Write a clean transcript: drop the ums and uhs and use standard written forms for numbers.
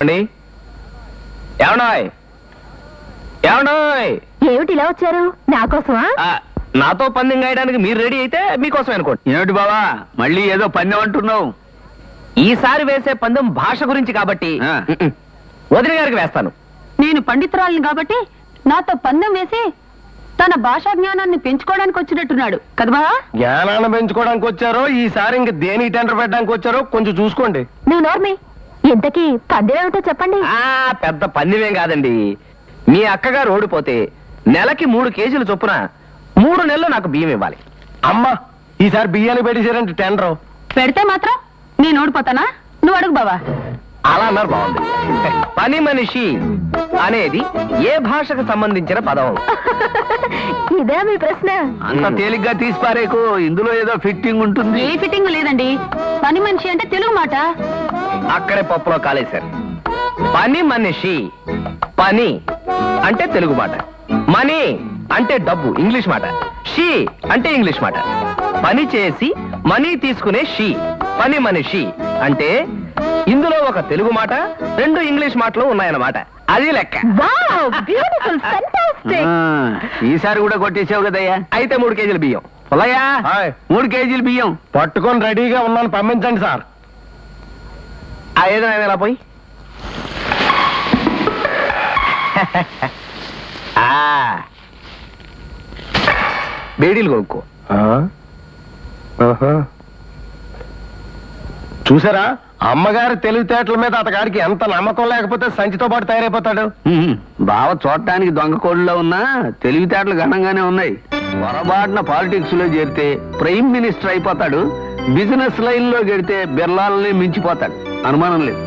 ఏమిటి ఇలా వచ్చారు? నా కోసమా? నాతో పందెం గాయడానికి మీరు రెడీ అయితే మీకోసం అనుకోండి. ఏమిటి బావా మళ్ళీ ఏదో పందెం అంటున్నావు? ఈసారి వేసే పందెం భాష గురించి కాబట్టి వదిన గారికి వేస్తాను. నేను పండితురాలిని కాబట్టి నాతో పందెం వేసి తన భాషా జ్ఞానాన్ని పెంచుకోవడానికి వచ్చినట్టున్నాడు కదబా? జ్ఞానాన్ని పెంచుకోవడానికి వచ్చారో ఈసారి ఇంక దేనికి టెండర్ పెట్టడానికి వచ్చారో కొంచెం చూసుకోండి. నువ్వు నోర్మి, ఇంతకీ పందెం ఏమిటో చెప్పండి. పెద్ద పందెమేం కాదండి. మీ అక్కగారు ఓడిపోతే నెలకి 3 కేజీలు చొప్పున 3 నెలలు నాకు బియ్యం ఇవ్వాలి. అమ్మా ఈసారి బియ్యాన్ని పెట్టేశారంటే టెండర్ పెడితే మాత్రం నేను ఓడిపోతానా? నువ్వు అడుగు బావా. అలా అన్నారు, బాగుంది. పని మనిషి అనేది ఏ భాషకు సంబంధించిన పదం? ఇదే మీ ప్రశ్న? అంత తేలిగ్గా తీసిపారేకు, ఇందులో ఏదో ఫిట్టింగ్ ఉంటుంది. ఏ ఫిట్టింగ్ లేదండి. పని మనిషి అంటే తెలుగు మాట. అక్కడే పప్పులో కాలేశారు. పని మనిషి, పని అంటే తెలుగు మాట, మనీ అంటే డబ్బు ఇంగ్లీష్ మాట, షీ అంటే ఇంగ్లీష్ మాట. పని చేసి మనీ తీసుకునే షీ పని మనిషి అంటే ఇందులో ఒక తెలుగు మాట 2 ఇంగ్లీష్ మాటలు ఉన్నాయన్నమాట. అది లెక్క. ఈసారి కూడా కొట్టేసావు కదయ్యా. అయితే 3 కేజీల బియ్యం. పొలయ్యా 3 కేజీల బియ్యం పట్టుకొని రెడీగా ఉన్నాను, పంపించండి సార్. ఏదైనా ఎలా పోయి బేడీలు కొనుక్కో. చూసారా అమ్మగారి తెలివితేటల మీద అతగాడికి ఎంత నమ్మకం లేకపోతే సంచితో పాటు తయారైపోతాడు. బావ చూడటానికి దొంగ కోడిలో ఉన్నా తెలివితేటలు ఘనంగానే ఉన్నాయి. పొరపాటున పాలిటిక్స్ లో చేరితే ప్రైమ్ మినిస్టర్ అయిపోతాడు, బిజినెస్ లైన్ లో గెడితే బిర్లాలని మించిపోతాడు, అనుమానం లేదు.